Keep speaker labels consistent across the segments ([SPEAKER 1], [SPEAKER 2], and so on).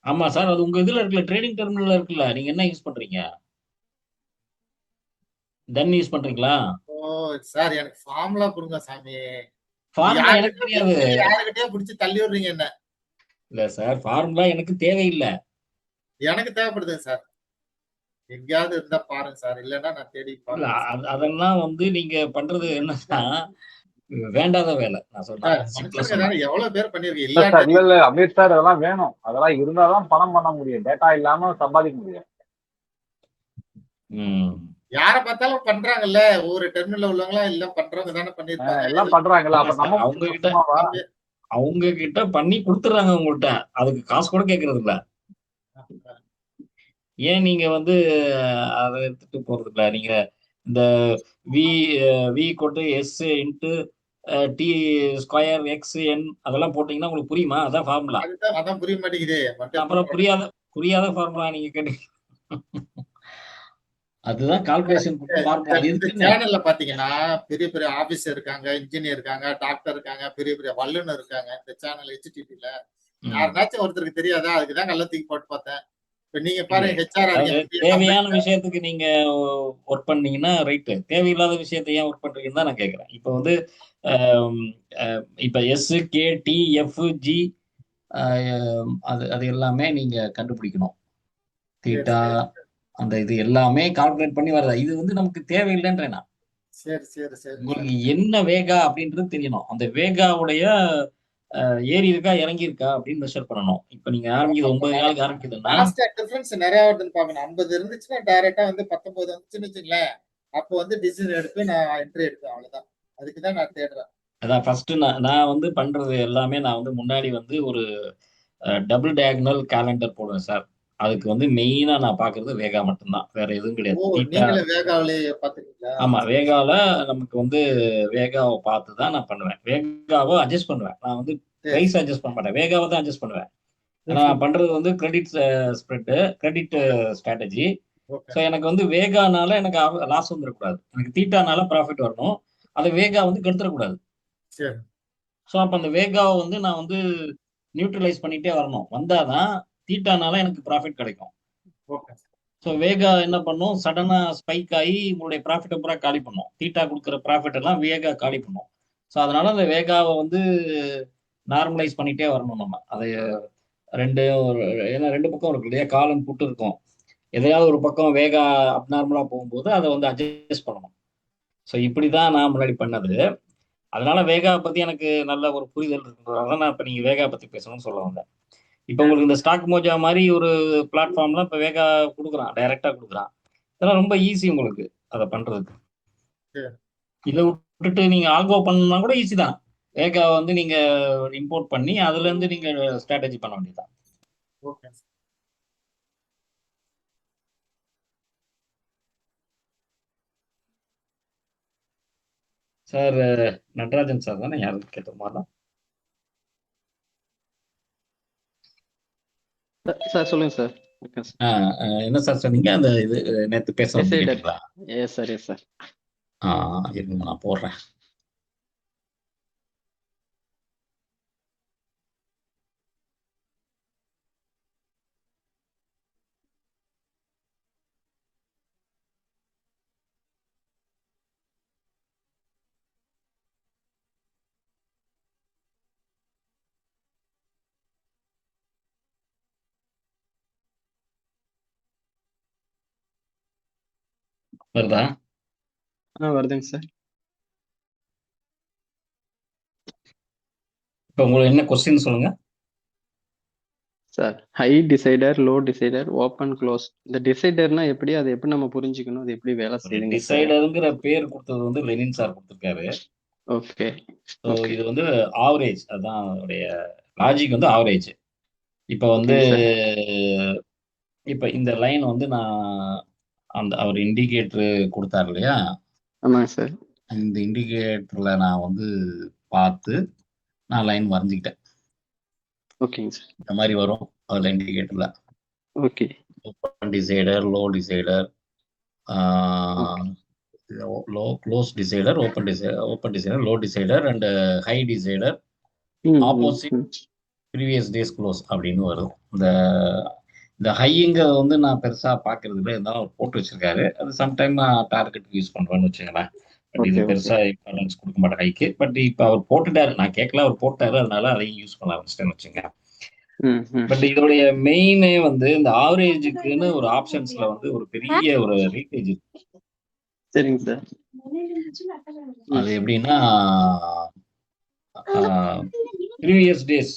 [SPEAKER 1] ஆமா சார். அது உங்க இதுல இருக்குல்ல, ட்ரேடிங் டெர்மினல்ல இருக்குல்ல. நீங்க என்ன யூஸ் பண்றீங்க? தென் யூஸ் பண்றீங்களா?
[SPEAKER 2] ஓ! சார் எனக்கு ஃபார்முலா குடுங்க சாமி.
[SPEAKER 1] ஃபார்முலா எனக்கு
[SPEAKER 2] யார்கிட்ட
[SPEAKER 1] தெரியாது.
[SPEAKER 2] எக்ஸெல் யார்கிட்டயோ புடிச்சு தள்ளி விடுறீங்க என்ன.
[SPEAKER 1] இல்ல சார், ஃபார்முலா எனக்கு தேவையில்ல.
[SPEAKER 2] எனக்கு தேவைப்படுதுங்க சார். எங்கேயாவது இருந்தா பாருங்க சார். இல்லன்னா நான் தேடி
[SPEAKER 1] இல்ல
[SPEAKER 2] பார்க்குறேன் சார்.
[SPEAKER 1] அதெல்லாம் வந்து நீங்க பண்றது என்னன்னா, வேண்டாத வேலை. நான் சொன்னா
[SPEAKER 2] சார்
[SPEAKER 1] சிம்பிளா
[SPEAKER 2] மனுஷனுங்க
[SPEAKER 1] சொன்னா.
[SPEAKER 2] தானே எவ்வளவு பேர் பண்ணியிருக்கீங்க.
[SPEAKER 3] இல்ல சார்,
[SPEAKER 2] இல்லாட்டி
[SPEAKER 3] இல்ல இல்ல அமீர் சார், அதெல்லாம் வேணும். அதெல்லாம் இருந்தாதான் பணம் பண்ண முடியும். டேட்டா இல்லாம சம்பாதிக்க முடியும்.
[SPEAKER 1] ம்.
[SPEAKER 2] யார பார்த்தாலும் பண்றாங்கல்ல. ஒவ்வொரு டெர்மினல்ல உள்ளவங்கலாம் எல்லாம் பண்றவங்க தானே பண்ணியிருப்பாங்க.
[SPEAKER 3] எல்லாம்
[SPEAKER 2] ஏதோ
[SPEAKER 3] பண்றாங்கல்ல,
[SPEAKER 1] இல்ல
[SPEAKER 3] அப்ப
[SPEAKER 1] சார்,
[SPEAKER 3] நம்ம
[SPEAKER 1] அவங்க
[SPEAKER 3] மட்டும்
[SPEAKER 1] கிட்ட
[SPEAKER 3] சும்மாவா?
[SPEAKER 2] நம்பி
[SPEAKER 1] அவங்க கிட்ட பண்ணி குடுத்துடுறாங்க உங்கள்ட்ட. அதுக்கு காசு கூட கேட்கறது இல்ல. ஏன் நீங்க வந்து அத எடுத்துட்டு போறது இல்ல? நீங்க இந்த வி வி கொட்டு S into D square X N அதெல்லாம் போட்டீங்கன்னா உங்களுக்கு புரியுமா? அதான் ஃபார்முலா.
[SPEAKER 2] அதுதான் அதான் புரிய மாட்டேங்குதே. மண்டைய
[SPEAKER 1] அப்புறம்
[SPEAKER 2] போட்டு
[SPEAKER 1] புரியாத புரியாத ஃபார்முலா நீங்க கேட்டீங்க. அதுதான் கால்குலேஷன்
[SPEAKER 2] இந்த
[SPEAKER 1] ஃபார்முலா. அது
[SPEAKER 2] இந்த
[SPEAKER 1] எதுக்குன்னு
[SPEAKER 2] சேனல்ல பார்த்தீங்கன்னா, பெரிய பெரிய ஆபீசர் இருக்காங்க, இன்ஜினியர் இருக்காங்க, டாக்டர் இருக்காங்க, பெரிய பெரிய வல்லுனர் இருக்காங்க. இந்த சேனல் HTTPல.
[SPEAKER 1] ம்.
[SPEAKER 2] யாருனாச்சும் ஒருத்தருக்கு தெரியாதா? அதுக்கு தான் கல்ல தூக்கி போட்டு பார்த்தேன். இப்ப நீங்க
[SPEAKER 1] இல்ல.
[SPEAKER 2] பாருங்க ஹெச்ஆரா
[SPEAKER 1] அதாவது
[SPEAKER 2] இருக்கீங்க பெரிய
[SPEAKER 1] தேவையான
[SPEAKER 2] கம்பெனில.
[SPEAKER 1] விஷயத்துக்கு நீங்க ஒர்க் பண்ணீங்கன்னா ரைட்டு. தேவையில்லாத விஷயத்த ஏன் ஒர்க் பண்றீங்கன்னு தான் நான் கேட்கிறேன். இப்ப வந்து அம் அ இப்ப S, K, D, F, G அ அது அது எல்லாமே நீங்க கண்டுபிடிக்கணும்.
[SPEAKER 2] சரி,
[SPEAKER 1] தீட்டா
[SPEAKER 2] சரி,
[SPEAKER 1] அந்த இது எல்லாமே கால்குலேட் பண்ணி வரதா. இது வந்து நமக்கு தேவையில்லைன்றேன் நான்.
[SPEAKER 2] சரி, சரி, சரி, சரி.
[SPEAKER 1] உங்களுக்கு என்ன வேகா அப்படின்றது தெரியணும். அந்த வேகாவுடைய ஏறி இருக்கா, இறங்கி இருக்கா அப்படின்னு மெஷர் பண்ணணும். இப்ப நீங்க ஆரம்பிக்குது 9 காலுக்கு ஆரம்பிக்குதுன்னா,
[SPEAKER 2] லாஸ்ட்டா டிஃபரன்ஸ் நெறைய வருதுன்னு பார்க்கணும். 50 இருந்துச்சுன்னா டைரக்ட்டா வந்து 19 வந்துச்சுன்னு வச்சுக்கங்களேன். அப்போ வந்து டிசிஷன் எடுப்பேன். நான் என்ட்ரி எடுப்பேன். அவ்வளவுதான். அதுக்கு தான் நான் தேடுறேன்.
[SPEAKER 1] அதான் ஃபர்ஸ்ட்டு நான் நான் வந்து பண்றது எல்லாமே நான் வந்து முன்னாடி வந்து ஒரு டபுள் டயகனல் காலண்டர் போடுவேன் சார். அதுக்கு வந்து மெயினா நான் பார்க்குறது வேகா மட்டும் தான். வேற எதுவும் கிடையாது.
[SPEAKER 2] ஓ!
[SPEAKER 1] தீட்டா
[SPEAKER 2] நீங்களே வேகாவிலேயே பார்த்துருக்கீங்களா?
[SPEAKER 1] ஆமா. வேகால நமக்கு வந்து வேகாவ பார்த்து தான் நான் பண்ணுவேன். வேகாவ அட்ஜஸ்ட் பண்ணுவேன். நான் வந்து
[SPEAKER 2] சரி,
[SPEAKER 1] பிரைஸ்
[SPEAKER 2] சரி.
[SPEAKER 1] அட்ஜஸ்ட் பண்ண மாட்டேன். வேகாவ தான் அட்ஜஸ்ட் பண்ணுவேன். ஏன்னா
[SPEAKER 2] ம்ஹ்ம்.
[SPEAKER 1] நான் பண்றது வந்து credit spread, credit strategy.
[SPEAKER 2] Okay.
[SPEAKER 1] So எனக்கு வந்து வேகானால எனக்கு லாஸ் வந்துரக்கூடாது. எனக்கு தீட்டானால ப்ராஃபிட் வரணும். அத வேகா வந்து கெடுத்துறக்கூடாது.
[SPEAKER 2] சரி.
[SPEAKER 1] ஸோ அப்ப அந்த வேகாவ வந்து நான் வந்து நியூட்ரலைஸ் பண்ணிட்டே வரணும். வந்தா தான் தீட்டானால எனக்கு ப்ராஃபிட் கிடைக்கும்.
[SPEAKER 2] ஓகே.
[SPEAKER 1] ஸோ வேகா என்ன பண்ணும்? சடனா ஸ்பைக் ஆயி உங்களுடைய ப்ராஃபிட்ட பூரா காலி பண்ணும். தீட்டா குடுக்குற ப்ராஃபிட் எல்லாம் வேகா காலி பண்ணும். ஸோ அதனால அந்த வேகாவ வந்து நார்மலைஸ் பண்ணிட்டே வரணும் நம்ம. அது 2 ஒரு ஏன்னா 2 பக்கம் இருக்கு இல்லையா? கால் அண்ட் புட் இருக்கும். எதையாவது ஒரு பக்கம் வேகா அப்நார்மலா போகும்போது அத வந்து அட்ஜஸ்ட் பண்ணணும். ஸோ இப்படிதான் நான் முன்னாடி பண்ணது. அதனால வேகா பத்தி எனக்கு நல்ல ஒரு புரிதல் இருக்கிறதுனால நான் இப்ப நீங்க வேகா பத்தி பேசணும்னு சொல்ல வந்தேன். இப்ப
[SPEAKER 2] சரி,
[SPEAKER 1] உங்களுக்கு இந்த ஸ்டாக் மோஜா மாரி ஒரு பிளாட்ஃபார்ம்லாம் இப்ப வேகா குடுக்குறான். டைரக்ட்டா குடுக்குறான். இதெல்லாம் ரொம்ப ஈஸி உங்களுக்கு அத பண்றதுக்கு.
[SPEAKER 2] சரி.
[SPEAKER 1] இத விட்டுட்டு நீங்க ஆல்கோ பண்ணணும்னா கூட ஈஸி தான். வேகா வந்து நீங்க இம்போர்ட் பண்ணி அதுலருந்து நீங்க ஸ்ட்ராட்டஜி பண்ண வேண்டியது தான்.
[SPEAKER 2] ஓகே.
[SPEAKER 1] சார் நடராஜன் சார் தானே யாருன்னு கேட்டோமா?
[SPEAKER 4] சார் சொல்லுங்க சார். Okay sir.
[SPEAKER 1] என்ன சார் சொன்னீங்க? அந்த இது நேத்து பேசுனது
[SPEAKER 4] டிசைடர்.
[SPEAKER 1] கேட்டீங்களா?
[SPEAKER 4] Yes sir, yes sir.
[SPEAKER 1] ஆ இருங்க நான் போடுறேன். வருதா?
[SPEAKER 4] வருதுங்க சார்.
[SPEAKER 1] இப்ப உங்களுக்கு என்ன கொஸ்டின் சொல்லுங்க?
[SPEAKER 4] Sir high decider, low decider, open close. இந்த டிசைடர்னா எப்படி? அதை எப்படி நம்ம புரிஞ்சுக்கணும்? அது எப்படி வேலை
[SPEAKER 1] ஒரு
[SPEAKER 4] செய்யுதுங்க சார்?
[SPEAKER 1] டிசைடர்ங்கிற பேர் குடுத்தது வந்து லெனின் சார் குடுத்திருக்காரு.
[SPEAKER 4] ஓகே,
[SPEAKER 1] ஸோ
[SPEAKER 4] ஓகே,
[SPEAKER 1] இது வந்து ஆவரேஜ். அதான் அதோடைய லாஜிக் வந்து ஆவரேஜ். இப்ப வந்து
[SPEAKER 4] ஓகேங்க சார்.
[SPEAKER 1] இப்ப இந்த லைன் வந்து நான் அவர் இண்டிகேட்டர் குடுத்தாரு இல்லையா?
[SPEAKER 4] ஆமாங்க சார்.
[SPEAKER 1] இந்த இண்டிகேட்டர்ல நான் வந்து பார்த்து நான் லைன் வரைஞ்சுக்கிட்டேன்.
[SPEAKER 4] ஓகேங்க சார்.
[SPEAKER 1] இந்த மாரி வரும். அதுல இண்டிகேட்டர்ல.
[SPEAKER 4] Okay,
[SPEAKER 1] open decider, low decider, ah
[SPEAKER 4] okay.
[SPEAKER 1] Low close decider, open decider, low decider and high decider,
[SPEAKER 4] hmm, hmm,
[SPEAKER 1] opposite
[SPEAKER 4] ம்.
[SPEAKER 1] ப்ரீவியஸ் டேஸ் க்ளோஸ் அப்படின்னு வரும். இந்த இந்த ஹைங்கிறது வந்து நான் பெருசா பார்க்கறது இல்லை. இருந்தாலும் அவர் போட்டு வச்சிருக்காரு. அது சம்டைம் நான் டார்கெட்டுக்கு யூஸ் பண்றேன்னு வச்சுக்கோங்களேன். பட் இது
[SPEAKER 4] ஓகே ஓகே
[SPEAKER 1] பெருசா இம்பார்ட்டன்ஸ் கொடுக்க மாட்டேன் ஹைக்கு. பட் இப்போ அவர் போட்டுட்டாரு. நான் கேட்கல, அவர் போட்டாரு. அதனால அதையும் யூஸ் பண்ண ஆரம்பிச்சிட்டேன்னு வச்சுங்க.
[SPEAKER 4] ம் ம்
[SPEAKER 1] பட் இதோடைய மெயினே வந்து இந்த ஆவரேஜுக்குன்னு ஒரு ஆப்ஷன்ஸ்ல வந்து ஒரு பெரிய ஒரு வெயிட்டேஜ் இருக்கு.
[SPEAKER 4] சரிங்க சார்.
[SPEAKER 1] அது எப்படின்னா ப்ரீவியஸ் டேஸ்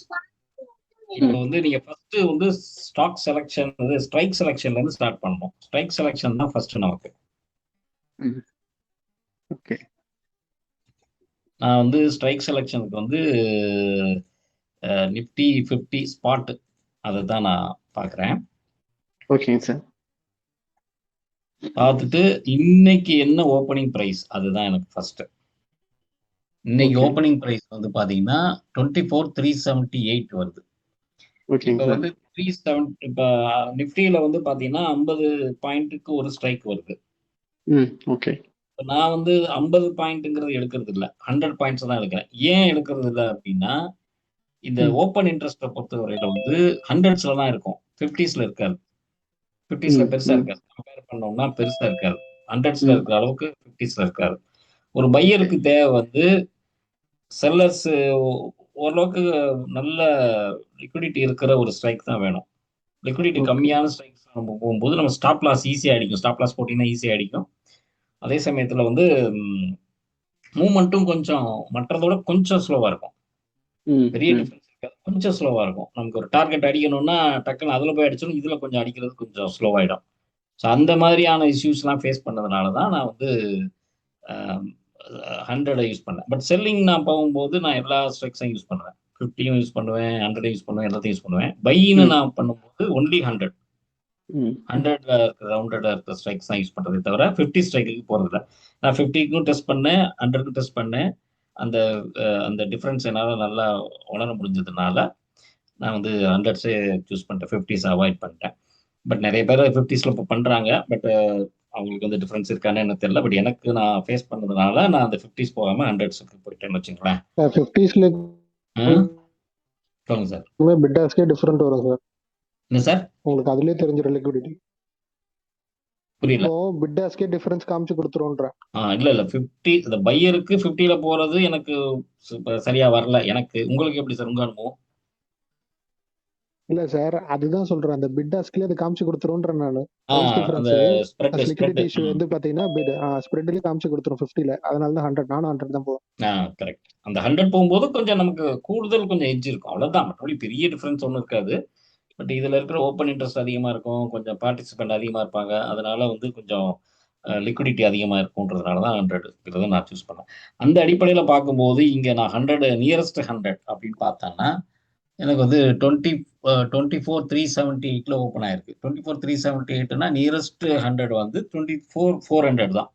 [SPEAKER 1] இப்போ வந்து நீங்க ஃபர்ஸ்ட் வந்து ஸ்டாக் செலெக்ஷன் வந்து ஸ்ட்ரைக் செலெக்ஷன்ல இருந்து ஸ்டார்ட் பண்ணணும். ஸ்ட்ரைக் செலெக்ஷன் தான் ஃபர்ஸ்ட் நமக்கு.
[SPEAKER 4] ம் ஓகே
[SPEAKER 1] நான் வந்து ஸ்ட்ரைக் செலெக்ஷனுக்கு வந்து நிஃப்டி 50 ஸ்பாட் அதை தான் நான் பார்க்குறேன்.
[SPEAKER 4] ஓகேங்க சார்.
[SPEAKER 1] பார்த்துட்டு இன்னைக்கு என்ன ஓப்பனிங் ப்ரைஸ் அதுதான் எனக்கு ஃபர்ஸ்ட். இன்னைக்கு
[SPEAKER 4] ஓகே
[SPEAKER 1] ஓப்பனிங் ப்ரைஸ் வந்து பாத்தீங்கன்னா 24,378 வருது.
[SPEAKER 4] ஓகேங்க
[SPEAKER 1] இப்போ
[SPEAKER 4] சார்.
[SPEAKER 1] வந்து 370 இப்போ நிஃப்டியில வந்து பாத்தீங்கன்னா 50 பாயிண்ட்டுக்கு ஒரு ஸ்ட்ரைக் வருது.
[SPEAKER 4] ம் ஓகே
[SPEAKER 1] இப்ப நான் வந்து 50 பாயிண்ட்ங்கிறது எடுக்கிறது இல்ல, 100 பாயிண்ட்ஸ் தான் எடுக்கிறேன். ஏன் எடுக்கிறது இல்லை அப்படின்னா இந்த
[SPEAKER 4] ம்
[SPEAKER 1] ஓப்பன் இன்ட்ரெஸ்ட்டை பொறுத்தவரையில வந்து ஹண்ட்ரட்ஸ்ல தான் இருக்கும், 50ஸ்ல இருக்காது. 50ஸ்ல
[SPEAKER 4] ம்
[SPEAKER 1] பெருசா
[SPEAKER 4] ம்
[SPEAKER 1] இருக்காது, கம்பேர் பண்ணோம்னா பெருசா இருக்காது. ஹண்ட்ரட்ஸ்ல
[SPEAKER 4] ம்
[SPEAKER 1] இருக்கிற அளவுக்கு 50ஸ்ல இருக்காது. ஒரு பையருக்கு தேவை வந்து செல்லர்ஸ் ஓரளவுக்கு நல்ல லிக்விடிட்டி இருக்கிற ஒரு ஸ்ட்ரைக் தான் வேணும். லிக்விடிட்டி
[SPEAKER 4] ஓகே
[SPEAKER 1] கம்மியான ஸ்ட்ரைக்ஸ் நம்ம போகும்போது நம்ம ஸ்டாப் லாஸ் ஈஸியாக அடிக்கும். ஸ்டாப் லாஸ் போட்டிங்கன்னா ஈஸியாக அடிக்கும். அதே சமயத்தில் வந்து மூமெண்ட்டும் கொஞ்சம் மற்றதோட கொஞ்சம் ஸ்லோவாக இருக்கும்.
[SPEAKER 4] ம்
[SPEAKER 1] பெரிய
[SPEAKER 4] ம்
[SPEAKER 1] டிஃபரன்ஸ் இருக்காது, கொஞ்சம் ஸ்லோவாக இருக்கும். நமக்கு ஒரு டார்கெட் அடிக்கணும்னா டக்குன்னு அதில் போய் அடிச்சோம், இதில் கொஞ்சம் அடிக்கிறது கொஞ்சம் ஸ்லோவாகிடும். ஸோ அந்த மாதிரியான இஷ்யூஸ்லாம் ஃபேஸ் பண்ணதுனால தான் நான் வந்து 100 யூஸ் பண்ணேன். பட் செல்லிங் நான் போகும்போது நான் எல்லா ஸ்ட்ரைக்ஸையும் யூஸ் பண்ணுவேன். 50யும் யூஸ் பண்ணுவேன், 100 யூஸ் பண்ணுவேன், எல்லாத்தையும் யூஸ் பண்ணுவேன். பையின்னு
[SPEAKER 4] ம்
[SPEAKER 1] நான் பண்ணும்போது ஒன்லி 100
[SPEAKER 4] ம்
[SPEAKER 1] 100ல இருக்கிற ரவுண்டட்ல இருக்கிற ஸ்ட்ரைக்ஸ் தான் யூஸ் பண்றதே தவிர 50 ஸ்ட்ரைக்கு போறதில்ல. நான் 50க்கும் டெஸ்ட் பண்ணேன், 100க்கும் டெஸ்ட் பண்ணேன். அந்த அந்த டிஃபரன்ஸ் என்னால் நல்லா உணர முடிஞ்சதுனால நான் வந்து 100ஸே சூஸ் பண்ணிட்டேன், 50ஸ் அவாய்ட் பண்ணிட்டேன். பட் நிறைய பேர் 50ஸ்ல இப்போ பண்றாங்க. பட் அவங்களுக்கு வந்து டிஃபரன்ஸ் இருக்கான்னு எனக்கு தெரியல. பட் எனக்கு நான் ஃபேஸ் பண்ணதுனால நான் அந்த 50ஸ் போகாம 100ஸுக்கு போயிட்டேன்னு வச்சுங்களேன்.
[SPEAKER 5] 50ஸ்ல
[SPEAKER 1] சொல்லுங்க சார்.
[SPEAKER 5] பிட் ஆஸ்கே டிஃபரெண்ட் வரும் சார்.
[SPEAKER 1] என்ன சார்?
[SPEAKER 5] உங்களுக்கு அதுலயே தெரிஞ்சிடும் லிக்விடிட்டி.
[SPEAKER 1] புரியல.
[SPEAKER 5] இப்போ பிட் ஆஸ்கே டிஃபரன்ஸ் காமிச்சு கொடுத்துருவோன்ற.
[SPEAKER 1] இல்ல 50 இந்த பையருக்கு 50ல போறது எனக்கு சரியா வரல. எனக்கு உங்களுக்கு எப்படி சார் உங்க அனுபவம்?
[SPEAKER 5] இல்ல சார், அதுதான் சொல்றேன். அந்த பிட் ஆஸ்க்லயே அது காமிச்சு கொடுத்துருவோன்ற நானு. பிரைஸ்
[SPEAKER 1] அந்த
[SPEAKER 5] டிஃபரன்ஸ்
[SPEAKER 1] ஸ்ப்ரெட்
[SPEAKER 5] லிக்விடிட்டி இஷ்யூ வந்து பாத்தீங்கன்னா பிட் ஸ்ப்ரெட்லயே காமிச்சு கொடுத்துரும் 50ல. அதனால தான் 100. நானும் 100 தான் போவேன்.
[SPEAKER 1] கரெக்ட். அந்த 100 போகும்போது கொஞ்சம் நமக்கு கூடுதல் கொஞ்சம் எட்ஜ் இருக்கும். அவ்வளவுதான். மற்றபடி பெரிய டிஃபரன்ஸ் ஒன்றும் இருக்காது. பட் இதுல இருக்கிற ஓப்பன் இன்ட்ரெஸ்ட் அதிகமா இருக்கும். கொஞ்சம் பார்ட்டிசிபென்ட் அதிகமா இருப்பாங்க. அதனால வந்து கொஞ்சம் லிக்விடிட்டி அதிகமா இருக்கும்ன்றதுனால தான் 100 நான் சூஸ் பண்ணேன். அந்த அடிப்படையில பார்க்கும்போது இங்க நான் 100 நியரஸ்ட் 100 அப்படின்னு பார்த்தேன்னா எனக்கு வந்து 24,378ல ஓப்பன் ஆயிருக்கு. 24,378னா நியரஸ்ட் 100 வந்து 24,400 தான்.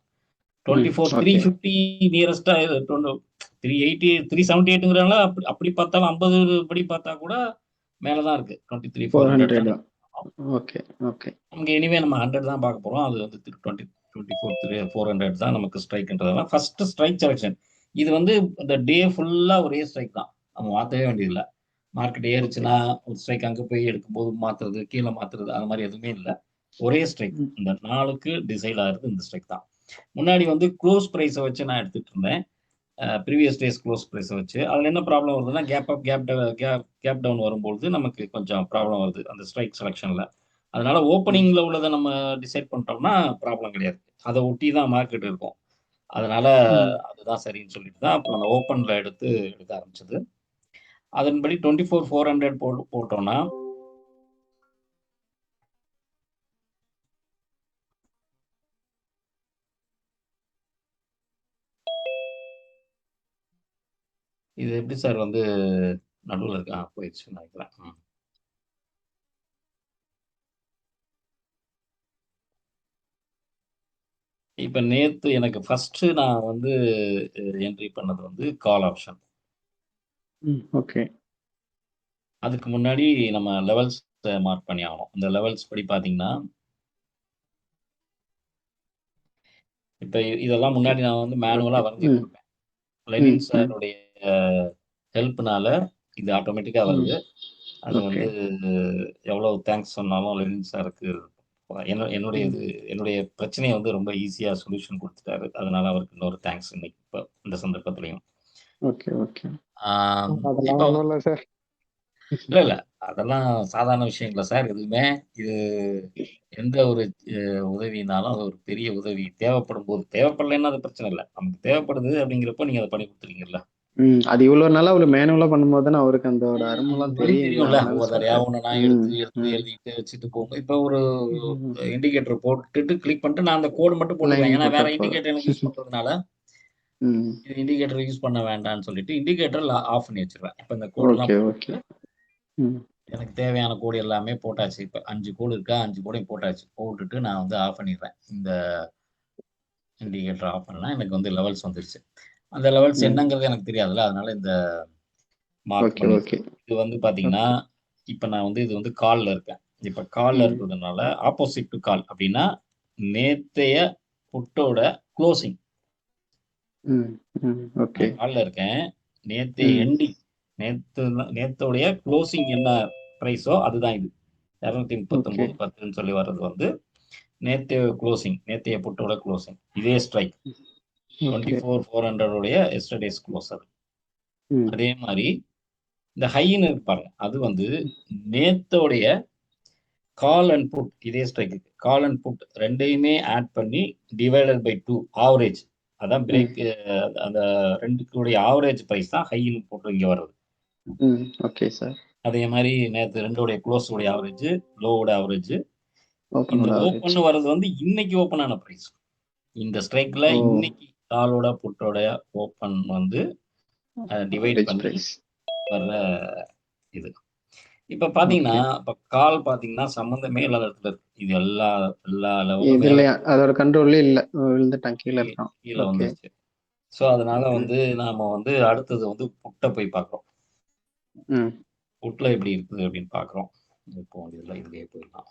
[SPEAKER 4] ம் ஓகே
[SPEAKER 1] 24,350 நியரஸ்டா 380 378ங்கிறனால அப்படி அப்படி பார்த்தாலும் 50 படி பார்த்தா கூட மேலதான் இருக்கு. 23,400 தான்.
[SPEAKER 4] 400 ஓகே ஓகே
[SPEAKER 1] நமக்கு எனிவே நம்ம 100 தான் பார்க்க போறோம். அது வந்து 24,400 தான் நமக்கு ஸ்ட்ரைக்ன்றதெல்லாம் ஃபர்ஸ்ட் ஸ்ட்ரைக் செலெக்ஷன். இது வந்து இந்த டே ஃபுல்லா ஒரே ஸ்ட்ரைக் தான். நம்ம மாற்றவே வேண்டியதில்லை. மார்க்கெட் ஏறுச்சுன்னா ஒரு ஸ்ட்ரைக் அங்கே போய் எடுக்கும்போது மாத்துறது, கீழே மாத்துறது, அது மாதிரி எதுவுமே இல்லை. ஒரே ஸ்ட்ரைக்.
[SPEAKER 4] ம்
[SPEAKER 1] இந்த நாளுக்கு டிசைட் ஆகுறது இந்த ஸ்ட்ரைக் தான். முன்னாடி வந்து க்ளோஸ் ப்ரைஸை வச்சு நான் எடுத்துட்டு இருந்தேன். ப்ரீவியஸ் டேஸ் க்ளோஸ் ப்ரைஸை வச்சு. அதில் என்ன ப்ராப்ளம் வருதுன்னா கேப் அப் கேப் டவுன் வரும்போது நமக்கு கொஞ்சம் ப்ராப்ளம் வருது அந்த ஸ்ட்ரைக் செலெக்ஷனில். அதனால
[SPEAKER 4] ம்
[SPEAKER 1] ஓப்பனிங்கில் உள்ளதை நம்ம டிசைட் பண்ணிட்டோம்னா ப்ராப்ளம் கிடையாது. அதை ஒட்டி தான் மார்க்கெட் இருக்கும். அதனால
[SPEAKER 4] ம்
[SPEAKER 1] அதுதான் சரின்னு சொல்லிட்டு தான் அப்புறம் அந்த ஓப்பனில் எடுக்க ஆரம்பிச்சது. அதன்படி 24,400 போட்டோம்னா இது எப்படி சார் வந்து நடுவில் இருக்கு? போயிடுச்சு நினைக்கிறேன். இப்போ நேத்து எனக்கு ஃபர்ஸ்ட் நான் வந்து என்ட்ரி பண்ணது வந்து கால் ஆப்ஷன்.
[SPEAKER 4] ஓகே
[SPEAKER 1] அதுக்கு முன்னாடி நம்ம லெவல்ஸ் மார்க் பண்ணி ஆகணும். இந்த லெவல்ஸ் படி பார்த்தீங்கன்னா இப்போ இதெல்லாம் முன்னாடி நான் வந்து மேனுவலாக வரைஞ்சி
[SPEAKER 4] ம்
[SPEAKER 1] கொடுப்பேன். லெனின்
[SPEAKER 4] ம் ம்
[SPEAKER 1] சாருடைய ஹெல்ப்னால இது ஆட்டோமேட்டிக்காக வருது. அது
[SPEAKER 4] ஓகே.
[SPEAKER 1] வந்து எவ்வளவு தேங்க்ஸ் சொன்னாலும் லெனின் சாருக்கு என்னுடைய
[SPEAKER 4] ம்.
[SPEAKER 1] இது என்னுடைய பிரச்சனையை வந்து ரொம்ப ஈஸியா சொல்யூஷன் கொடுத்துட்டாரு. அதனால அவருக்கு இன்னொரு தேங்க்ஸ் இன்னைக்கு இப்போ இந்த சந்தர்ப்பத்திலையும்.
[SPEAKER 4] Okay, okay.
[SPEAKER 5] அதெல்லாம்
[SPEAKER 1] இப்போ
[SPEAKER 5] ஒண்ணும் இல்ல சார்.
[SPEAKER 1] இல்ல இல்ல அதெல்லாம் சாதாரண விஷயங்களா சார் எதுவுமே. இது எந்த ஒரு உதவினாலும் அது ஒரு பெரிய உதவி. தேவைப்படும் போது தேவைப்படலைன்னா அது பிரச்சனை இல்ல. நமக்கு தேவைப்படுது அப்படிங்கிறப்போ நீங்க அதை பண்ணி கொடுத்துறீங்கல்ல.
[SPEAKER 4] அது இவ்வளவு நாளா அவரு மேனுவலா பண்ணும்போது தானே அவருக்கு அதோட அருமெல்லாம் தெரியும்ல.
[SPEAKER 1] தெரியும்ல.
[SPEAKER 4] அதனால
[SPEAKER 1] ஒவ்வொரு தடவையா
[SPEAKER 4] சொல்றேன்.
[SPEAKER 1] ஒண்ணு
[SPEAKER 4] ம்,
[SPEAKER 1] எடுத்து
[SPEAKER 4] ம்,
[SPEAKER 1] எழுதிட்டு வச்சுட்டு போகும். இப்போ ஒரு
[SPEAKER 4] ம்.
[SPEAKER 1] இண்டிகேட்டர் போட்டுட்டு கிளிக் பண்ணிட்டு நான் அந்த கோடு மட்டும் போட்டுக்குவேன்.
[SPEAKER 4] லைன்
[SPEAKER 1] ஏன்னா
[SPEAKER 4] போட்டா
[SPEAKER 1] வேற
[SPEAKER 4] போதும்.
[SPEAKER 1] இண்டிகேட்டர் எனக்கு யூஸ் பண்றதுனால
[SPEAKER 4] ம்.
[SPEAKER 1] இது இண்டிகேட்டர் யூஸ் பண்ண வேண்டாம்னு சொல்லிட்டு இண்டிகேட்டர் ஆஃப் பண்ணி வச்சிருவேன். இப்ப இந்த கோடெல்லாம்
[SPEAKER 4] ஓகே, ஓகே.
[SPEAKER 1] போட்டுட்டு
[SPEAKER 4] ம்.
[SPEAKER 1] எனக்கு தேவையான கோடு எல்லாமே போட்டாச்சு. இப்ப 5 கோடு இருக்கா 5 கோடையும் போட்டாச்சு. போட்டுட்டு நான் வந்து ஆஃப் பண்ணிடுறேன். இந்த இண்டிகேட்டர் ஆஃப் பண்ணா எனக்கு வந்து லெவல்ஸ் வந்துருச்சு. அந்த லெவல்ஸ்
[SPEAKER 4] ம்.
[SPEAKER 1] என்னங்கிறது எனக்கு தெரியாதுல்ல. அதனால இந்த மார்க்
[SPEAKER 4] ஓகே,
[SPEAKER 1] பண்ணிடுறேன்.
[SPEAKER 4] ஓகே,
[SPEAKER 1] இது வந்து பார்த்தீங்கன்னா,
[SPEAKER 4] ஓகே.
[SPEAKER 1] இப்ப நான் வந்து இது வந்து கால்ல இருக்கேன். இப்ப கால்ல
[SPEAKER 4] ம்.
[SPEAKER 1] இருக்கிறதுனால ஆப்போசிட் டு கால் அப்படின்னா, நேத்தைய புட்டோட குளோசிங்.
[SPEAKER 4] ம். ம். ஓகே.
[SPEAKER 1] நான் கால்ல இருக்கேன். நேத்தைய
[SPEAKER 4] ம்.
[SPEAKER 1] எண்டிங். நேத்தோடைய குளோசிங் என்ன பிரைஸோ அதுதான் இது.
[SPEAKER 4] ஓகே.
[SPEAKER 1] 239.10ன்னு சொல்லி வர்றது வந்து நேத்தைய குளோசிங். நேத்தைய புட்டோட குளோசிங். இதே ஸ்ட்ரைக்.
[SPEAKER 4] ஓகே.
[SPEAKER 1] 24,400 உடைய எஸ்டர்டேஸ் க்ளோசர்.
[SPEAKER 4] ம்.
[SPEAKER 1] அதே மாரி இந்த ஹைன்னு இருக்கு பாருங்க. அது வந்து நேத்தோடைய கால் அண்ட் புட் இதே ஸ்ட்ரைக்கு. கால் அண்ட் புட் 2யுமே ஆட் பண்ணி டிவைடட் பை 2 ஆவரேஜ். அதான்
[SPEAKER 4] ம்.
[SPEAKER 1] பிரேக் அந்த 2க்குடைய ஆவரேஜ் பிரைஸ் தான் ஹைன்னு போட்டு இங்க வர்றது.
[SPEAKER 4] ம். Okay sir.
[SPEAKER 1] அதே மாரி நேத்து 2டைய க்ளோஸ் உடைய ஆவரேஜ், லோவோட ஆவரேஜ். இந்த
[SPEAKER 4] ஓப்பனோட ஆவரேஜ்.
[SPEAKER 1] ஓப்பன் வர்றது வந்து இன்னைக்கு ஓப்பன் ஆன பிரைஸ். இந்த ஸ்ட்ரைக்ல
[SPEAKER 4] ஓ!
[SPEAKER 1] இன்னைக்கு காலோட புட்டோட ஓப்பன் வந்து டிவைட்
[SPEAKER 4] ஆவரேஜ்
[SPEAKER 1] பண்ணி
[SPEAKER 4] பிரைஸ்.
[SPEAKER 1] வர்ற இது. இப்ப பாத்தீங்கன்னா,
[SPEAKER 4] ஓகே.
[SPEAKER 1] இப்ப கால் பாத்தீங்கன்னா சம்மந்தமே இல்லாத இடத்துல இருக்கு. இது எல்லா எல்லா லெவலும் மேல
[SPEAKER 4] இதுலயா? அதோட கண்ட்ரோல்லே இல்ல. விழுந்துட்டான். கீழ இருக்கான்.
[SPEAKER 1] கீழ
[SPEAKER 4] ஓகே.
[SPEAKER 1] வந்துருச்சு. ஸோ அதனால
[SPEAKER 4] ம்.
[SPEAKER 1] வந்து நாம வந்து அடுத்தது வந்து புட்ட போய் பார்க்குறோம்.
[SPEAKER 4] ம்.
[SPEAKER 1] புட்ல எப்படி இருக்குது அப்படின்னு பார்க்குறோம். இப்போ இதுலயே போயிடலாம்.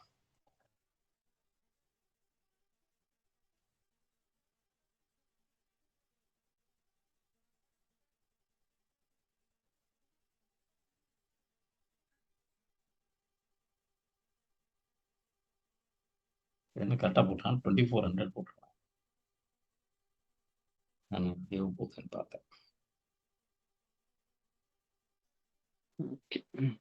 [SPEAKER 1] என்ன கரெக்டா போட்டான் 2400 போட்டுருக்கான். நான் எப்படியோ போகுதுன்னு பார்த்தேன்.
[SPEAKER 4] ஓகே. ம்.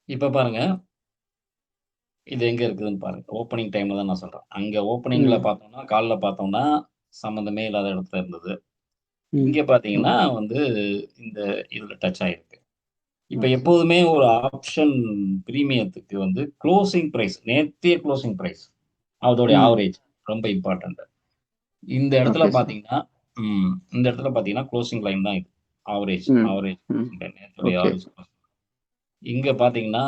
[SPEAKER 1] இப்ப பாருங்க. இது எங்க இருக்குதுன்னு பாருங்க. ஓப்பனிங் டைம்ல தான் நான் சொல்றேன். அங்க ஓப்பனிங்ல
[SPEAKER 4] ம்.
[SPEAKER 1] பார்த்தோம்னா, கால்ல பார்த்தோம்னா சம்மந்தமே இல்லாத இடத்துல இருந்தது.
[SPEAKER 4] ம்.
[SPEAKER 1] இங்க பார்த்தீங்கன்னா
[SPEAKER 4] ஓகே.
[SPEAKER 1] வந்து இந்த இதுல டச் ஆயிருக்கு. இப்ப
[SPEAKER 4] ஓகே.
[SPEAKER 1] எப்போதுமே ஒரு ஆப்ஷன் பிரீமியத்துக்கு வந்து குளோசிங் பிரைஸ் நேத்திய குளோசிங் பிரைஸ் அதோடைய
[SPEAKER 4] ம்.
[SPEAKER 1] ஆவரேஜ் ரொம்ப இம்பார்ட்டன்ட். இந்த இடத்துல
[SPEAKER 4] ஓகே சார்.
[SPEAKER 1] பார்த்தீங்கன்னா இந்த இடத்துல பார்த்தீங்கன்னா க்ளோசிங் லைன் தான் இது. ஆவரேஜ்
[SPEAKER 4] ம்.
[SPEAKER 1] ஆவரேஜ்
[SPEAKER 4] ம்.
[SPEAKER 1] நேத்துடைய
[SPEAKER 4] ஓகே.
[SPEAKER 1] ஆவரேஜ். இங்க பார்த்தீங்கன்னா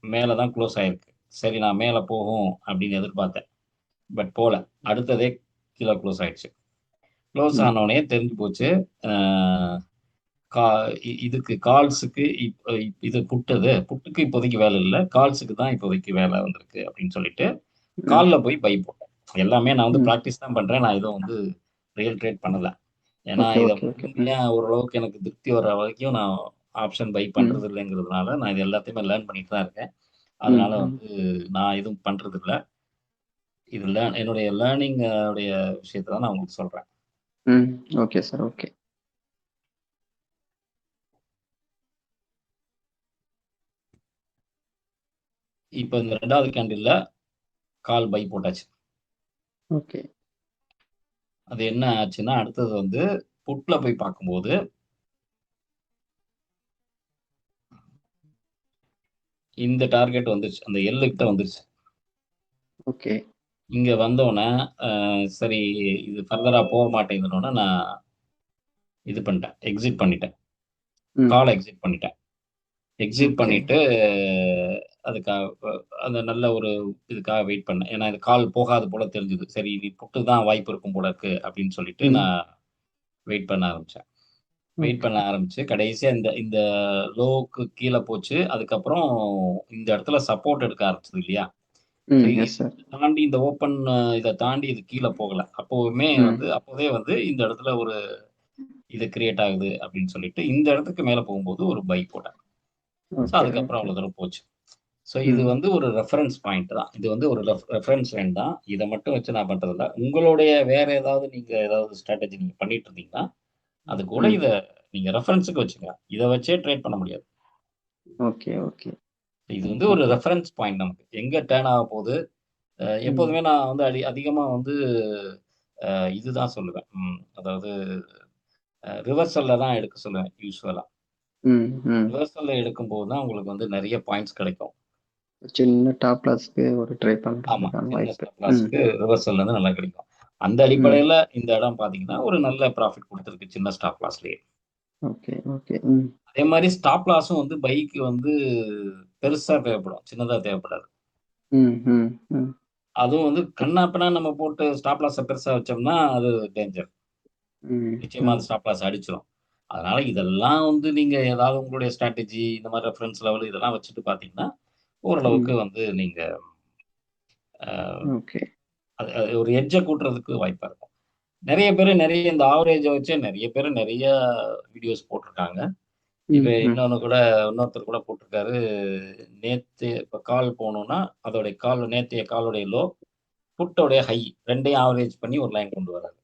[SPEAKER 1] மேல தான் க்ளோஸ் ஆயிருக்கு. சரி நான் மேல போகும் அப்படின்னு எதிர்பார்த்தேன். பட் போல. அடுத்ததே கீழ க்ளோஸ் ஆயிடுச்சு. க்ளோஸ்
[SPEAKER 4] ம்.
[SPEAKER 1] ஆனோனே தெரிஞ்சு போச்சு. அ கா இதுக்கு கால்ஸுக்கு இது புட்டுக்கு இப்போதைக்கு வேலை இல்ல. கால்ஸுக்கு தான் இப்போதைக்கு வேலை வந்திருக்கு அப்படின்னு சொல்லிட்டு,
[SPEAKER 4] ம்.
[SPEAKER 1] கால்ல போய் பை போட்டேன். எல்லாமே நான் வந்து
[SPEAKER 4] ம்.
[SPEAKER 1] பிராக்டிஸ் தான் பண்றேன். நான் எதுவும் வந்து ரியல் ட்ரேட் பண்ணல. ஏன்னா
[SPEAKER 4] ஓகே,
[SPEAKER 1] இத
[SPEAKER 4] ஓகே, ஓகே. ம்.
[SPEAKER 1] முழுமையா ஓரளவுக்கு எனக்கு திருப்தி வர்ற வரைக்கும் நான் ஆப்ஷன் பை
[SPEAKER 4] ம்.
[SPEAKER 1] பண்றது இல்லைங்கிறதுனால, நான் இது எல்லாத்தையுமே லேர்ன் பண்ணிட்டு தான் இருக்கேன்.
[SPEAKER 4] ம்.
[SPEAKER 1] அதனால
[SPEAKER 4] ம்.
[SPEAKER 1] வந்து நான் எதுவும் பண்றது இல்ல. இது என்னுடைய லேர்னிங் உடைய விஷயத்த தான் நான் உங்களுக்கு சொல்றேன்.
[SPEAKER 4] ம். Okay sir. ஓகே.
[SPEAKER 1] இப்ப இந்த 2வது கேண்டில்ல கால் பை போட்டாச்சு.
[SPEAKER 4] ஓகே.
[SPEAKER 1] அது என்ன ஆச்சுன்னா, அடுத்தது வந்து புட்ல போய் பார்க்கும்போது, இந்த டார்கெட் வந்துருச்சு. அந்த எல் கிட்ட வந்துருச்சு.
[SPEAKER 4] ஓகே.
[SPEAKER 1] இங்க வந்தோனே, சரி இது ஃபர்தரா போக மாட்டேங்குதுன்னோனே, நான் இது பண்ணிட்டேன். எக்ஸிட் பண்ணிட்டேன்.
[SPEAKER 4] ம்.
[SPEAKER 1] கால எக்ஸிட் பண்ணிட்டேன். Exit
[SPEAKER 4] okay.
[SPEAKER 1] பண்ணிட்டு அதுக்காக அந்த நல்ல ஒரு இதுக்காக வெயிட் பண்ணேன். ஏன்னா, இது கால் போகாது போல தெரிஞ்சது. சரி இனி புட்டு தான் வாய்ப்பு இருக்கும் போல இருக்கு அப்படின்னு சொல்லிட்டு
[SPEAKER 4] ம்.
[SPEAKER 1] நான் வெயிட் பண்ண ஆரம்பிச்சேன். வெயிட் பண்ண ஆரம்பிச்சு கடைசியா இந்த இந்த லோவுக்கு கீழே போச்சு. அதுக்கப்புறம் இந்த இடத்துல சப்போர்ட் எடுக்க ஆரம்பிச்சது இல்லையா? So
[SPEAKER 4] yes sir.
[SPEAKER 1] தாண்டி இந்த ஓப்பன் இதை தாண்டி இது கீழே போகல. அப்போவுமே அப்போதே வந்து இந்த இடத்துல ஒரு இது கிரியேட் ஆகுது அப்படின்னு சொல்லிட்டு இந்த இடத்துக்கு மேலே போகும்போது ஒரு பை போட்டேன். ஸோ அதுக்கப்புறம் அவ்வளோ தூரம் போச்சு. ஸோ இது வந்து ஒரு ரெஃபரன்ஸ் பாயிண்ட் தான். இது வந்து ஒரு ரெஃபரன்ஸ் லைன் தான். இதை மட்டும் வச்சு நான் பண்றதில்ல. உங்களுடைய வேற ஏதாவது நீங்க ஏதாவது ஸ்ட்ராட்டஜி நீங்க பண்ணிட்டு இருந்தீங்கன்னா அது கூட இதை நீங்க ரெஃபரன்ஸுக்கு வச்சுங்க. இதை வச்சே ட்ரேட் பண்ண முடியாது.
[SPEAKER 4] Okay okay.
[SPEAKER 1] இது வந்து ஒரு ரெஃபரன்ஸ் பாயிண்ட் நமக்கு எங்க டேர்ன் ஆக போகுது. எப்போதுமே நான் வந்து அதிகமா வந்து இதுதான் சொல்லுவேன். அதாவது ரிவர்சல்ல தான் எடுக்க சொல்லுவேன் யூஸ்வலா. ரிவர்சல்ல எடுக்கும்போது தான் உங்களுக்கு வந்து நிறைய பாயிண்ட்ஸ் கிடைக்கும்.
[SPEAKER 4] சின்ன டாப் லாஸ்க்கு ஒரு ட்ரை
[SPEAKER 1] ஆமா,
[SPEAKER 4] பண்றதுக்கான
[SPEAKER 1] சின்ன
[SPEAKER 4] வாய்ப்பு.
[SPEAKER 1] ஸ்டாப் லாஸ்க்கு ரிவர்சல்ல இருந்து நல்லா கிடைக்கும். அந்த அடிப்படையில இந்த இடம் பாத்தீங்கன்னா ஒரு நல்ல ப்ராஃபிட் கொடுத்துருக்கு சின்ன ஸ்டாப் லாஸ்லயே.
[SPEAKER 4] Okay okay.
[SPEAKER 1] அதே மாதிரி ஸ்டாப் லாஸும் வந்து பைக்கு வந்து பெருசா தேவைப்படும், சின்னதா தேவைப்படாது. அதுவும் வந்து கண்ணாப்பனா நம்ம போட்டு ஸ்டாப் லாஸை பெருசா வச்சோம்னா அது டேஞ்சர். நிச்சயமா அது ஸ்டாப் லாஸ் அடிச்சிடும். அதனால இதெல்லாம் வந்து நீங்க ஏதாவது உங்களுடைய ஸ்ட்ராட்டஜி இந்த மாதிரி ரெஃபரன்ஸ் லெவல் இதெல்லாம் வச்சுட்டு பாத்தீங்கன்னா ஓரளவுக்கு வந்து நீங்க
[SPEAKER 4] ஓகே.
[SPEAKER 1] அது ஒரு எட்ஜை கூட்டுறதுக்கு வாய்ப்பா இருக்கும். நிறைய பேர் நிறைய இந்த ஆவரேஜை வச்சு நிறைய பேர் நிறைய வீடியோஸ் போட்டிருக்காங்க. இப்ப இன்னொருத்தர் கூட போட்டிருக்காரு. நேத்து இப்ப கால் போகணும்னா அதோடைய நேத்தைய காலோடைய லோ புட்டோடைய ஹை ரெண்டையும் ஆவரேஜ் பண்ணி ஒரு லைன் கொண்டு வராரு.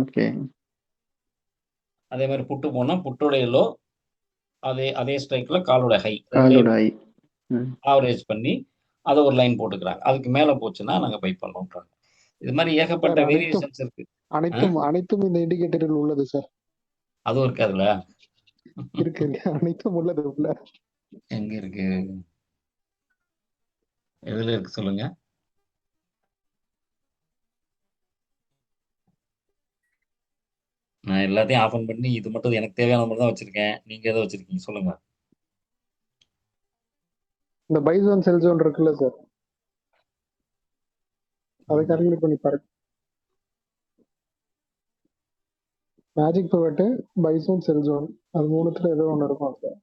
[SPEAKER 4] ஓகே.
[SPEAKER 1] அதே மாதிரி புட்டு போனா புட்டோடைய லோ அதே அதே ஸ்ட்ரைக்ல காலோட ஹை ஆவரேஜ் பண்ணி அதை ஒரு லைன் போட்டுக்கிறாங்க. அதுக்கு மேல போச்சுன்னா நாங்க பை பண்ணோம்ன்றாங்க. இது மாதிரி ஏகப்பட்ட வேரியேஷன்ஸ் இருக்கு.
[SPEAKER 5] அனைத்தும் இந்த இண்டிகேட்டரில் உள்ளது சார்.
[SPEAKER 1] அதுவும் இருக்கு அதுல
[SPEAKER 5] இருக்கு அனைத்தும் உள்ளது உள்ள.
[SPEAKER 1] எங்க இருக்கு? எதுல இருக்கு சொல்லுங்க. நான் எல்லாத்தையும் ஆஃபன் பண்ணி இது மட்டும் எனக்கு தேவையான மட்டும் தான் வச்சிருக்கேன். நீங்க எதை வச்சிருக்கீங்க சொல்லுங்க.
[SPEAKER 5] இந்த பை ஜோன் செல் ஜோன் இருக்குல்ல சார், அதை கால்குலேட் பண்ணி பாருங்க. Magic pivot, buy zone, sell zone, அது மூணுத்துல ஏதோ ஒன்று இருக்கும் சார்.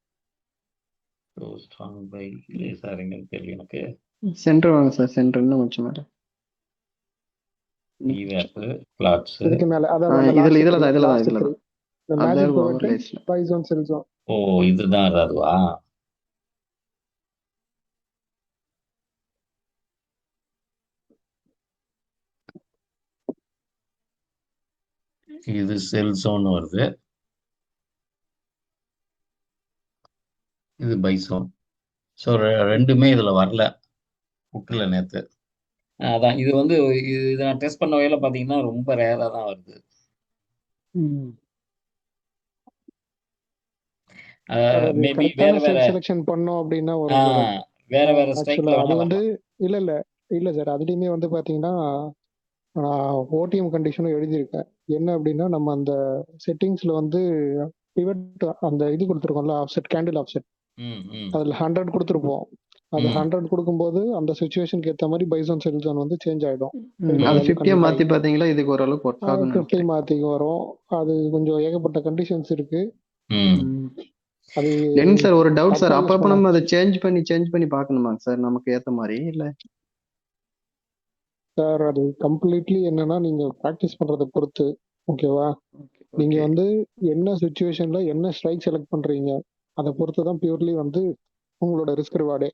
[SPEAKER 1] ஸ்ட்ராங் பை சார் எங்கன்னு தெரியல எனக்கு.
[SPEAKER 4] சென்டர் வாங்க சார், சென்டர் இன்னும் கொஞ்சம் மேல.
[SPEAKER 1] ஈவேப் பிளாட்ஸ்
[SPEAKER 5] இதுக்கு மேல
[SPEAKER 4] இதுல தான்
[SPEAKER 5] இந்த magic pivot, buy zone, sell zone.
[SPEAKER 1] ஓ இதுதான் அதுவா? இது செல் ஜோன் வருது, இது பை ஜோன். ஸோ ரெண்டுமே இதுல வரல புட்டுல நேத்து. அதான் இது வந்து இது நான் டெஸ்ட் பண்ண வகையில பாத்தீங்கன்னா ரொம்ப ரேரா தான் வருது. மேபி வேற வேற
[SPEAKER 5] செலக்ஷன் பண்ணோம் அப்படின்னா
[SPEAKER 1] வேற வேற ஸ்ட்ரைக்ல
[SPEAKER 5] அது வந்து இல்ல சார். அதுலயுமே வந்து பாத்தீங்கன்னா ஓடிஎம் கண்டிஷனும் எழுதியிருக்கேன். என்ன அப்படின்னா நம்ம அந்த செட்டிங்ஸ்ல வந்து பிவட் அந்த இது கொடுத்துருக்கோம்ல, ஆஃப்செட், கேண்டில் ஆஃப்செட், அதுல 100 கொடுத்துருப்போம். அது 100 கொடுக்கும்போது அந்த சிச்சுவேஷனுக்கு ஏத்த மாதிரி பை ஜோன் செல் ஜோன் வந்து சேஞ்ச் ஆயிடும்.
[SPEAKER 4] அது 50 மாத்தி பாத்தீங்களா? இதுக்கு ஓரளவுக்கு ஒர்க் ஆகும்.
[SPEAKER 5] 50 மாத்தி வரும். அது கொஞ்சம் ஏகப்பட்ட கண்டிஷன்ஸ் இருக்கு.
[SPEAKER 4] அது என்ன சார் ஒரு டவுட் சார், அப்பப்ப நம்ம அதை சேஞ்ச் பண்ணி பார்க்கணுமா சார் நமக்கு ஏத்த மாதிரி? இல்ல
[SPEAKER 5] சார் அது கம்ப்ளீட்லி என்னன்னா நீங்க பிராக்டிஸ் பண்றதை பொறுத்து. ஓகேவா? நீங்க வந்து என்ன சிச்சுவேஷன்ல என்ன ஸ்ட்ரைக் செலக்ட் பண்றீங்க அதை பொறுத்து தான் பியூர்லி வந்து உங்களோட ரிஸ்க் ரிவார்டே.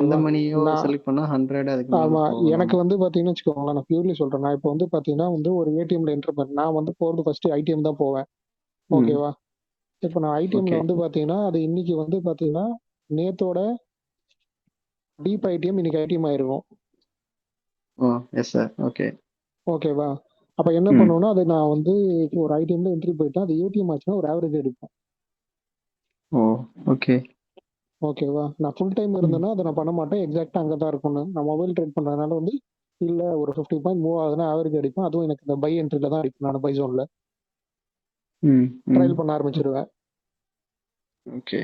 [SPEAKER 4] இந்த மணியோ செலக்ட் பண்ணா 100 அதுக்கு.
[SPEAKER 5] ஆமா, எனக்கு வந்து பாத்தீங்கன்னா வச்சுக்கோங்களேன், நான் பியூர்லி சொல்றேன். நான் இப்போ வந்து பாத்தீங்கன்னா வந்து ஒரு ஏடிஎம்ல என்டர் பண்ணேன். நான் வந்து போறது ஃபர்ஸ்ட் ஐடிஎம் தான் போவேன். ஓகேவா? இப்போ நான் ஐடிஎம்ல வந்து பாத்தீங்கன்னா அது இன்னைக்கு வந்து பாத்தீங்கன்னா நேத்தோட டீப் ஐடிஎம் இன்னைக்கு ஐடிஎம் ஆயிருக்கும்.
[SPEAKER 4] Yes sir. ஓகே
[SPEAKER 5] ஓகேவா? அப்ப என்ன பண்ணுவோம்னா அது நான் வந்து ஒரு ஐடிஎம்ல என்ட்ரி போயிட்டேன், அது ஏடிஎம் ஆச்சுன்னா ஒரு ஆவரேஜ் எடுப்பேன்.
[SPEAKER 4] ஓகே
[SPEAKER 5] ஓகேவா? நான் ஃபுல் டைம் இருந்தேன்னா அதை நான் பண்ண மாட்டேன், எக்ஸாக்டா அங்கதான் இருக்கும்னு. நான் மொபைல் ட்ரேட் பண்றதுனால வந்து இல்ல ஒரு 50 பாயிண்ட் மூவ் ஆகுதுன்னா ஆவரேஜ் அடிப்பேன். அதுவும் எனக்கு இந்த பை என்ட்ரில தான் அடிப்பேன். நான் பை ஜோன்ல ட்ரையல் பண்ண ஆரம்பிச்சிருவேன்.
[SPEAKER 4] ஓகே.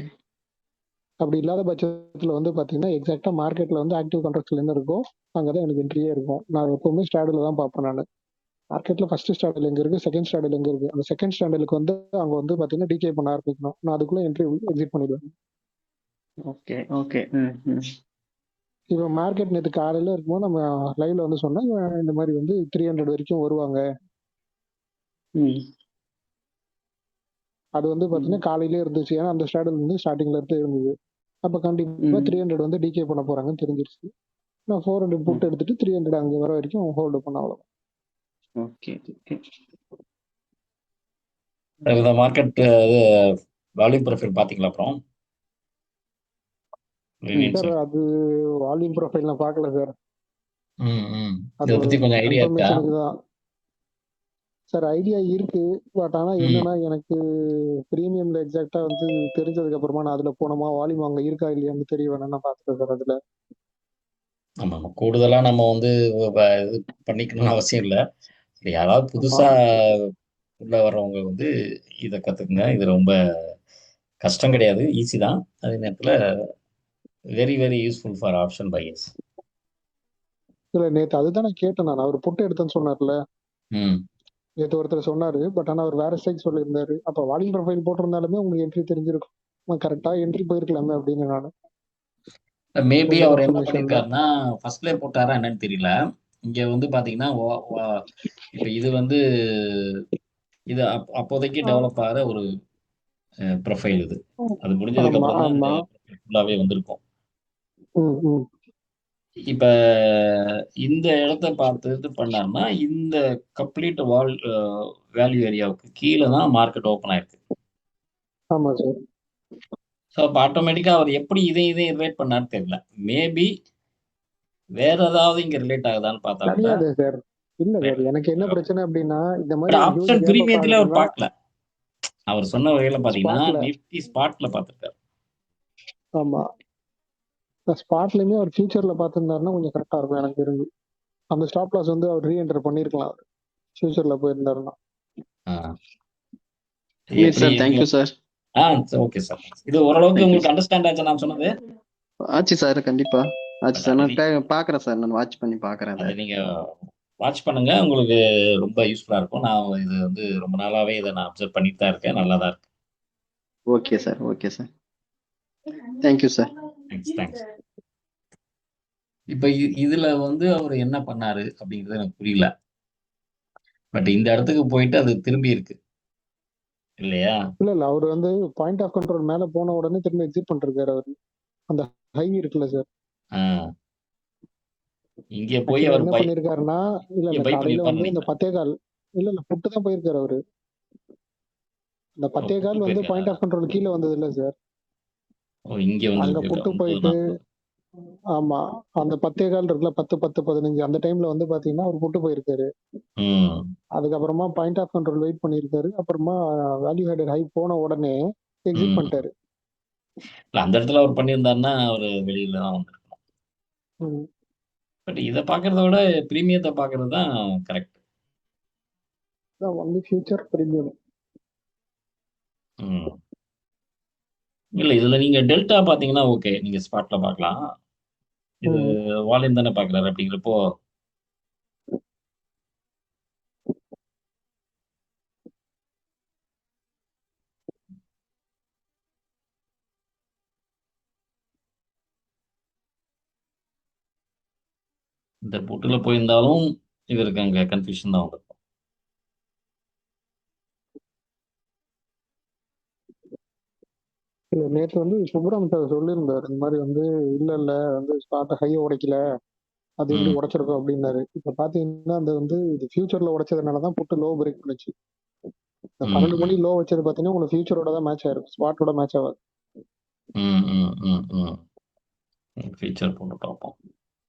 [SPEAKER 5] அப்படி இல்லாத பட்சத்துல வந்து பாத்தீங்கன்னா எக்ஸாக்டா மார்க்கெட்ல வந்து ஆக்டிவ் கான்ட்ராக்ட்ஸ்ல என்ன இருக்கோ அங்கதான் எனக்கு என்ட்ரியே இருக்கும். நான் எப்பவுமே ஸ்டாடில் தான் பார்ப்பேன் நான். மார்க்கெட்ல ஃபர்ஸ்ட் ஸ்டாண்டர்ட் எங்க இருக்கு, செகண்ட் ஸ்டாண்டர்ட் எங்க இருக்கு. அந்த செகண்ட் ஸ்டாண்டர்டுக்கு வந்து அங்க வந்து பாத்தீங்கன்னா டிகே பண்ண ஆரம்பிக்கணும். நான் அதுக்குள்ள என்ட்ரி எக்ஸிட் பண்ணிடுவேன்.
[SPEAKER 4] Okay okay. ம் ம்.
[SPEAKER 5] இப்போ மார்க்கெட் நேற்று காலையில இருக்கும்போது நம்ம லைவ்ல வந்து சொன்னா இந்த மாதிரி வந்து 300 வரைக்கும் வருவாங்க.
[SPEAKER 4] ம்
[SPEAKER 5] அது வந்து பாத்தீங்கன்னா காலையிலே இருந்துச்சு. ஏன்னா அந்த ஸ்டாண்டர்ட் வந்து ஸ்டார்டிங்ல இருந்து இருந்தது. அப்ப கண்டிப்பா
[SPEAKER 4] ம்
[SPEAKER 5] 300 வந்து டிகே பண்ண போறாங்கன்னு தெரிஞ்சிருச்சு. நான் 400 புட் எடுத்துட்டு 300 அங்க வர வரைக்கும் ஹோல்டு பண்ண அவ்வளவு.
[SPEAKER 4] Okay okay.
[SPEAKER 1] இந்த மார்க்கெட் வால்யூம் ப்ரொஃபைல் பாத்தீங்களா அப்புறம்
[SPEAKER 5] சார் அது வால்யூம் ப்ரொஃபைல் நான் பார்க்கல சார். அது
[SPEAKER 1] இதை
[SPEAKER 5] ஒரு
[SPEAKER 1] பத்தி கொஞ்சம் ஐடியா இருக்கா?
[SPEAKER 5] கன்ஃபர்மேஷனுக்கு தான் சார் ஐடியா இருக்கு. பட் ஆனா என்னன்னா எனக்கு பிரீமியம்ல எக்ஸாக்டா வந்து தெரிஞ்சதுக்கு அப்புறமா நான் அதுல போனோமா வால்யூம் அங்க இருக்கா இல்லையான்னு தெரிய வேணாம் நான் பார்த்துட்டேன் சார் அதுல.
[SPEAKER 1] ஆமா ஆமா. கூடுதலா நம்ம வந்து இது பண்ணிக்கணும்னு அவசியம் இல்லை. யாராவது
[SPEAKER 5] ஆமா
[SPEAKER 1] புதுசா உள்ள வர்றவங்க வந்து இதை கத்துக்குங்க. இது ரொம்ப கஷ்டம் கிடையாது, ஈஸி தான். அதே நேரத்துல very very useful for option buyers.
[SPEAKER 5] இல்ல நேத்து அதுதான் நான் கேட்டேன். நான் அவர் புட்டு எடுத்தேன்னு சொன்னார்ல.
[SPEAKER 1] ம்
[SPEAKER 5] நேத்து ஒருத்தர் சொன்னாரு. பட் ஆனா அவர் வேற ஸ்ட்ரைக் சொல்லியிருந்தாரு. அப்ப வால்யூம் ப்ரொஃபைல் போட்டிருந்தாலுமே உங்களுக்கு என்ட்ரி தெரிஞ்சிருக்கும். கரெக்டா என்ட்ரி போயிருக்கலாமே அப்படின்னு நான்
[SPEAKER 1] மேபி
[SPEAKER 5] கொஞ்சம்
[SPEAKER 1] அவர் என்ன
[SPEAKER 5] கன்ஃபர்மேஷன் தான்.
[SPEAKER 1] பண்ணியிருக்காருன்னா ஃபர்ஸ்ட்லேயே போட்டாரா என்னன்னு தெரியல. இங்க வந்து பாத்தீங்கன்னா இப்ப இது வந்து இது அப்போதைக்கு டெவலப் ஆகிற ஒரு ப்ரொஃபைல். இது அது முடிஞ்சதுக்கு
[SPEAKER 5] ஆமா
[SPEAKER 1] அப்புறம் தான்
[SPEAKER 5] ஆமா.
[SPEAKER 1] இந்த ஃபுல்லாவே வந்திருக்கும்.
[SPEAKER 5] ம் ம்.
[SPEAKER 1] இப்ப இந்த இடத்த பார்த்து இது பண்ணாருன்னா இந்த கம்ப்ளீட் வேல்யூ ஏரியாவுக்கு கீழே தான் மார்க்கெட் ஓப்பன் ஆயிருக்கு.
[SPEAKER 5] ஆமா சார்.
[SPEAKER 1] ஸோ அப்போ ஆட்டோமேட்டிக்கா அவர் எப்படி இதையும் ரிலேட் பண்ணான்னு தெரியல. மேபி வேற ஏதாவது இங்க ரிலேட் ஆகுதான்னு பார்த்தா கூட
[SPEAKER 5] கிடையாது சார். இல்ல சார் எனக்கு என்ன பிரச்சனை அப்படின்னா இந்த மாதிரி
[SPEAKER 1] பட்
[SPEAKER 5] ஒரு ஹியூஜ்
[SPEAKER 1] ஆப்ஷன்
[SPEAKER 5] கேப்
[SPEAKER 1] பிரீமியத்துல அவர்
[SPEAKER 5] ஆகுதுன்னா
[SPEAKER 1] பார்க்கல. அவர் சொன்ன வகையில பாத்தீங்கன்னா
[SPEAKER 5] ஸ்பாட்ல.
[SPEAKER 1] நிஃப்டி ஸ்பாட்ல பார்த்திருக்காரு.
[SPEAKER 5] ஆமா ஸ்பாட்லயுமே அவர் ஃபியூச்சர்ல பார்த்திருந்தாருன்னா கொஞ்சம் கரெக்டா இருக்கும் எனக்கு தெரிஞ்சு. அந்த ஸ்டாப் லாஸ் வந்து அவர் ரீஎன்டர் பண்ணிருக்கலாம் அவர் ஃபியூச்சர்ல போயிருந்தாருன்னா.
[SPEAKER 4] Sir thank you sir.
[SPEAKER 1] Okay sir. இது ஓரளவுக்கு உங்களுக்கு அண்டர்ஸ்டாண்ட் ஆச்சு நான் சொன்னது?
[SPEAKER 4] ஆச்சு சார், கண்டிப்பா ஆச்சு சார். நான் பாக்குறேன் சார், நான் வாட்ச் பண்ணி பாக்குறேன்.
[SPEAKER 1] அதை நீங்க வாட்ச் பண்ணுங்க, உங்களுக்கு ரொம்ப யூஸ்ஃபுல்லா இருக்கும். நான் இது வந்து ரொம்ப நாளாவே இதை நான் அப்சர்வ் பண்ணிட்டு தான் இருக்கேன். நல்லா தான் இருக்கு.
[SPEAKER 4] Okay sir okay sir. Thank you sir.
[SPEAKER 1] Thanks. இப்ப இதுல வந்து அவர் என்ன பண்ணாரு அப்படிங்கிறது எனக்கு புரியல. பட் இந்த இடத்துக்கு போயிட்டு அது திரும்பி இருக்கு இல்லையா?
[SPEAKER 5] இல்ல அவர் வந்து பாயிண்ட் ஆஃப் கண்ட்ரோல் மேல போன உடனே திரும்ப எக்ஸிட் பண்ணிருக்காரு அவர். அந்த ஹை இருக்குல்ல சார்,
[SPEAKER 1] இங்க போய் அவர்
[SPEAKER 5] என்ன பண்ணிருக்காருன்னா இல்ல
[SPEAKER 1] பை
[SPEAKER 5] காலையில வந்து இந்த
[SPEAKER 1] பண்ணிருப்பாரு.
[SPEAKER 5] 10 இல்ல புட்டு தான் போயிருக்காரு அவரு. இந்த 10 வந்து பாயிண்ட் ஆஃப் கண்ட்ரோல் கீழே வந்தது இல்ல சார்.
[SPEAKER 1] இங்க
[SPEAKER 5] அங்க
[SPEAKER 1] வந்து
[SPEAKER 5] புட்டு போயிட்டு ஆமா அந்த 10 இருக்குல்ல 10 10 15 அந்த டைம்ல வந்து பாத்தீங்கன்னா அவர் புட்டு போயிருக்காரு. அதுக்கப்புறமா பாயிண்ட் ஆஃப் கண்ட்ரோல் வெயிட் பண்ணிருக்காரு. அப்புறமா வேல்யூ ஹெடர் ஹை போன உடனே எக்ஸிட் பண்ணிட்டாரு.
[SPEAKER 1] அந்த இடத்துல அவர் பண்ணியிருந்தாருன்னா அவர் வெளியில தான் வந்திருக்கணும். பட் இதை பாக்குறத விட பிரீமியத்தை பாக்குறது தான் கரெக்ட்.
[SPEAKER 5] Only future premium.
[SPEAKER 1] இல்ல இதுல நீங்க டெல்டா பாத்தீங்கன்னா ஓகே, நீங்க ஸ்பாட்ல பார்க்கலாம். இது வால்யூம் தானே பாக்குறாரு. அப்படிங்கிறப்போ இந்த புட்டுல போயிருந்தாலும் இவருக்கு அங்க கன்ஃபியூஷன் தான் வந்திருக்கும்.
[SPEAKER 5] இல்ல நேற்று வந்து சுப்ரம் சார் சொல்லியிருந்தாரு இந்த மாதிரி வந்து இல்ல வந்து ஸ்பாட் ஹை உடைக்கல, அது எப்படி உடைச்சிருக்கோம் அப்படின்னாரு. இப்ப பாத்தீங்கன்னா அந்த வந்து இது ஃபியூச்சர்ல உடைச்சதுனாலதான் புட்டு லோ பிரேக் பண்ணுச்சு. இந்த 12 மணி லோ வச்சது பாத்தீங்கன்னா உங்களுக்கு ஃபியூச்சரோட தான் மேட்ச் ஆயிருக்கும், ஸ்பாட்டோட மேட்ச் ஆகாது.
[SPEAKER 1] ஃபீச்சர் போட்டு பார்ப்போம்.